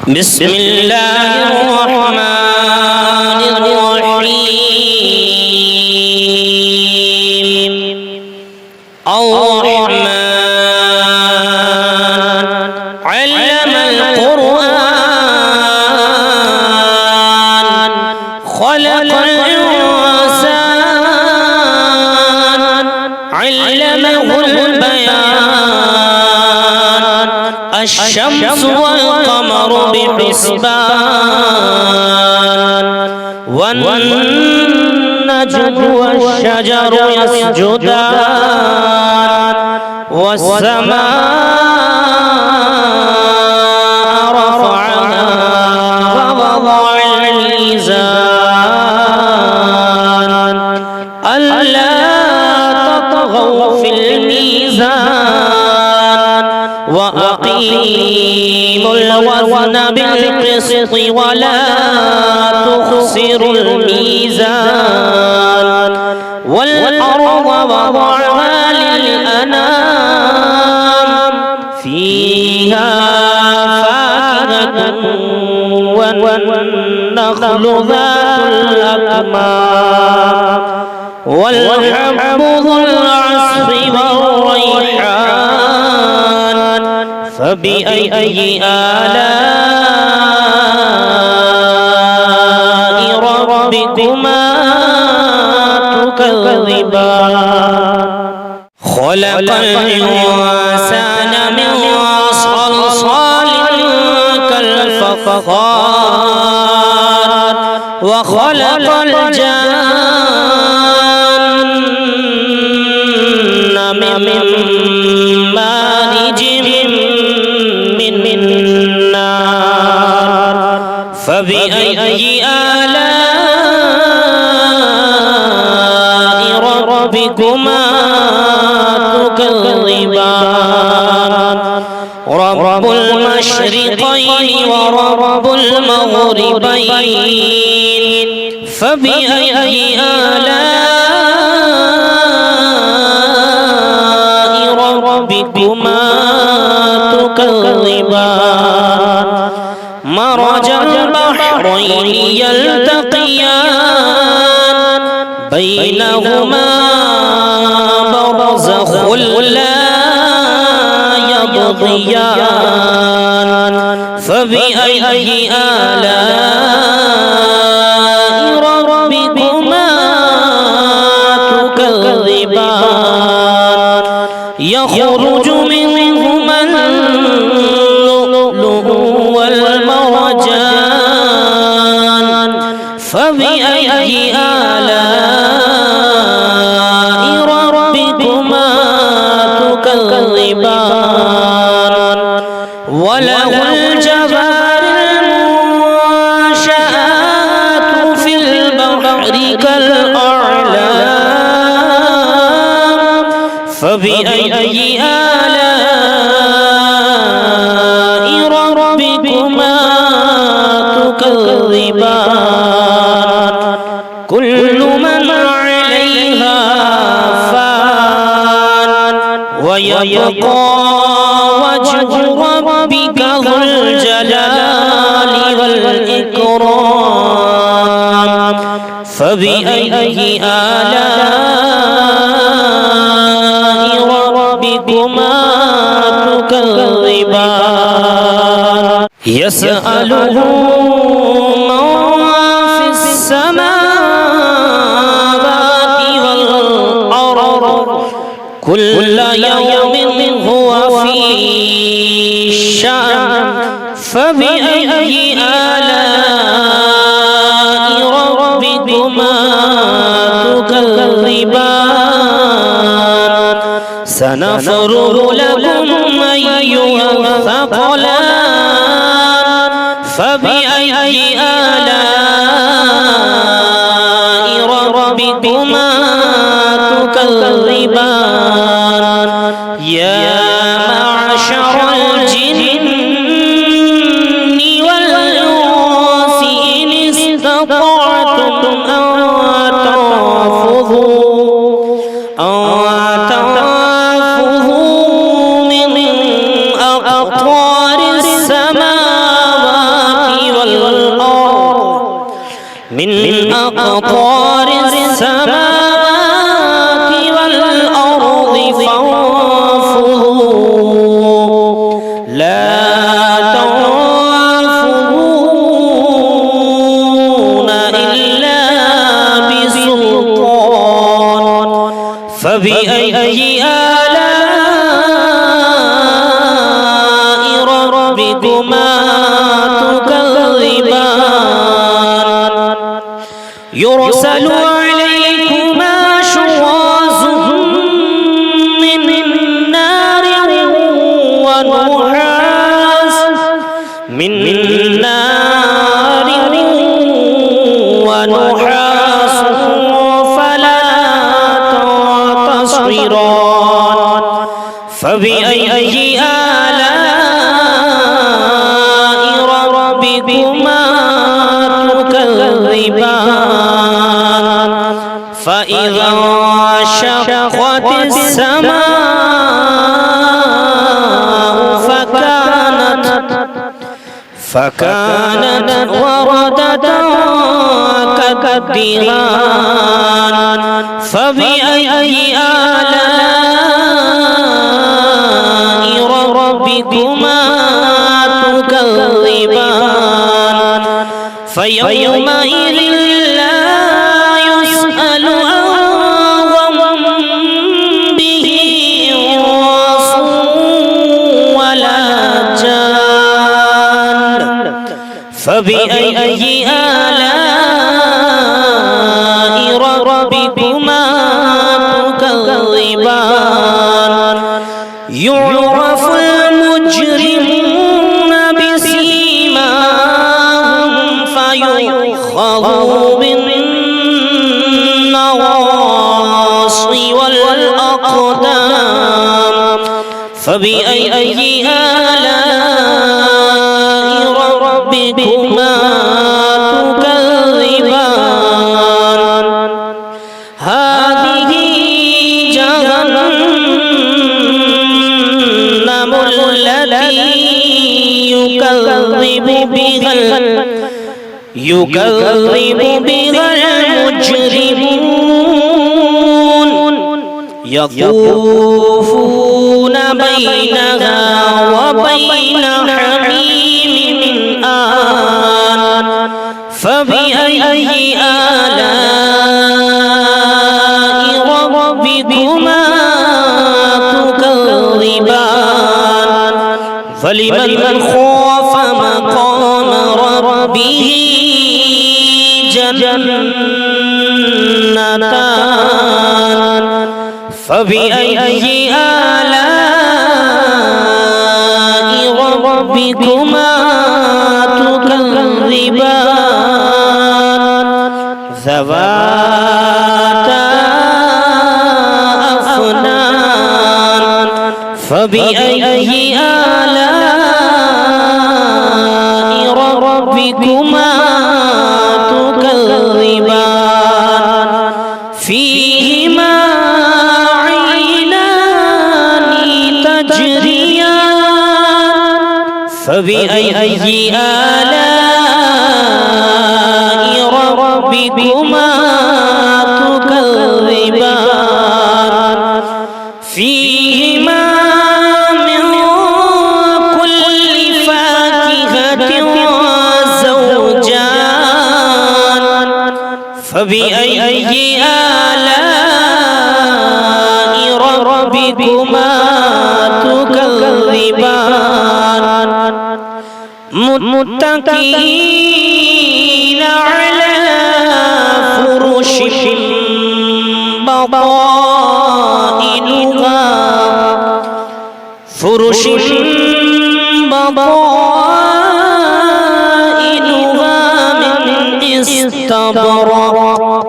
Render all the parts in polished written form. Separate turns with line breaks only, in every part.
بسم الله الرحمن الرحيم الرحمن علم القرآن خلق الإنسان علمه البيان الشمس والقمر بحسبان والنجم والشجر يسجدان والسماء رفعها ووضع الميزان ألا تطغوا في الميزان وأقيموا الوزن بالقسط ولا تخسروا الميزان والأرض وضعها للأنام فيها فاكهة والنخل ذات الأكمام والحب ذو العصف والريحان فبأي آلاء ربكما تكذبان خلق الإنسان من صلصال كالفخار وخلق الجن من مارج من نار فبأي آلاء ربكما تكذبان رب المشرقين ورب المغربين فبأي آلاء ربكما تكذبان مرج البحرين يلتقيان بينهما برزخ لا يبغيان فبأي آلاء ربكما تكذبان يخرج منهما اللؤلؤ والمرجان فبأي آلاء ربكما تكذبان وله الجوار المنشآت في البحر كالأعلام فبأي آلاء ربكما تكذبان كل من عليها فان ويبقى وجه ربك ذو الجلال والإكرام فبأي آلاء ربكما تكذبان يسأله من في السماوات والأرض كل يوم هو في شأن فبأي آلاء ربكما تكذبان سنفرغ لكم أيها الثقلان فبأي آلاء ربكما تكذبان يا معشر الجن والإنس إن استطعتم أن تنفذوا من أقطار السماوات أقطار السماوات والأرض فانفذوا لا تنفذون إلا بسلطان فبأي آلاء ربكما تكذبان يرسل عليكما شواظ من نار ونحاس فلا تنتصران فبأي آلاء ربكما تكذبان فإذا انشقت السماء فكانت وردة كالدهان فبأي آلاء ربكما تكذبان فيومئذ لا يسأل عن ذنبه إنس ولا جان فبأي آلاء ربكما تكذبان يعرف المجرمون بسيماهم فيؤخذ بالنواصي والأقدام فبأي آلاء ربكما تكذبان هذه جهنم التي يكذب بها المجرمون يطوفون بينها وبين حميم آن فبأي آلاء ربكما تكذبان فلمن خاف مقام ربه جنتان فبأي آلاء ربكما تكذبان ذواتا أفنان فبأي آلاء ربكما تكذبان فيهما عينان تجريان فبأي آلاء ربكما تكذبان فيهما من كل فاكهة زوجان فبأي آلاء ربكما تكذبان متكئين على فرش بطائنها من استبرق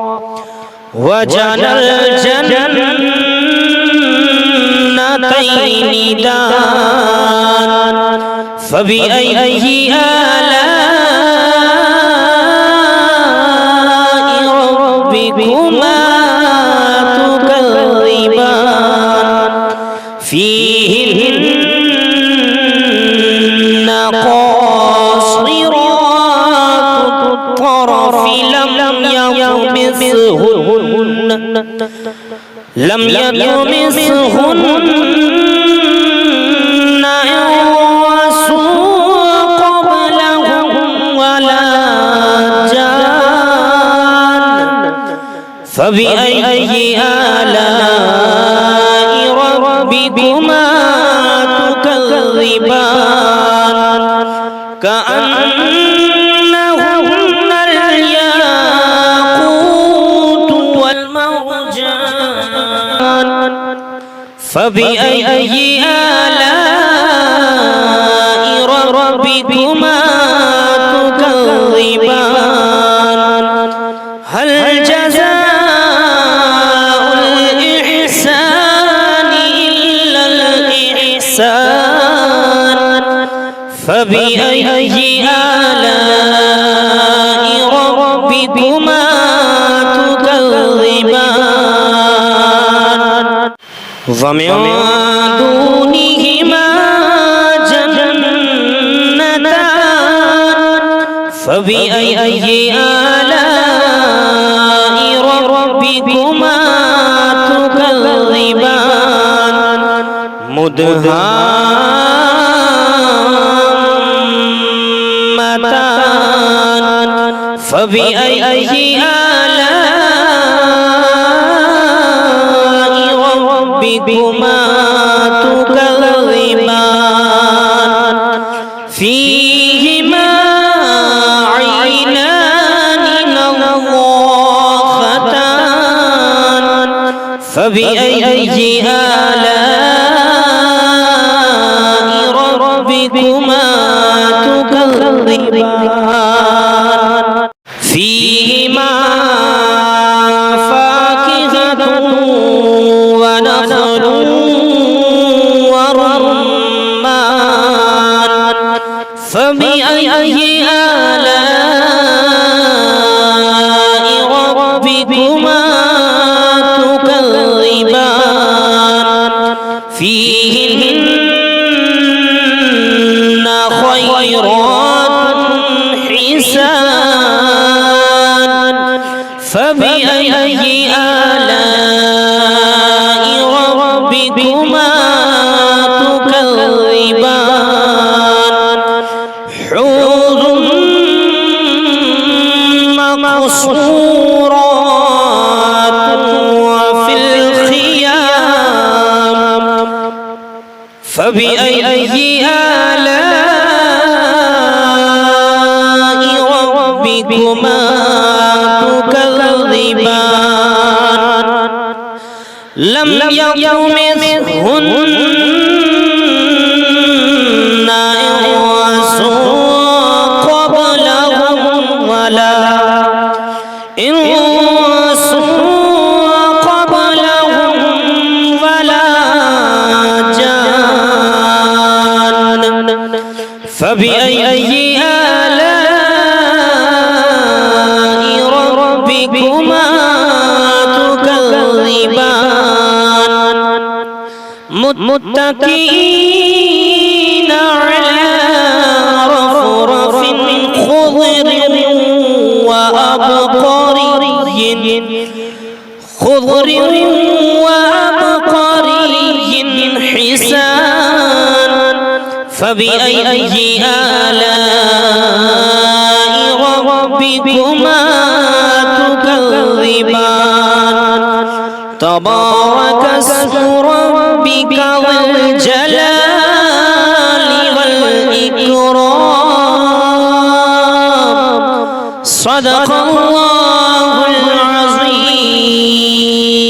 وجنى الجنتين دان فبأي آلاء ربكما تكذبان فيهن قاصرات الطرف لم يطمثهن يطمثهن لم يطمثهن إنس قبلهم ولا جان فبأي آلاء ربكما تكذبان كأنهن الياقوت والمرجان فبأي آلاء ربكما تكذبان هل جزاء الإحسان إلا الإحسان فبأي آلاء ربكما تكذبان ومن دونهما جنتان فبأي آلاء ربكما تكذبان مدهامتان فبأي آلاء ربكما تكذبان فيهما عينان نضاختان فبأي آلاء ربكما تكذبان فيهما فاكهة ونخل ورمان فبأي آلاء ربكما تكذبان فيهن خيرات حسان فبأي آلاء ربكما تكذبان حور مقصورات وفي الخيام فبأي آلاء ربكما تكذبان لم يطمثهن إنس قبلهم ولا إنس قبلهم ولا جان فبأي آلاء ربكما تكذبان متكئين على رفرف خضر وأبقري حسان فبأي آلاء ربكما تكذبان تبارك اسم ربك ذي الجلال والإكرام صدق الله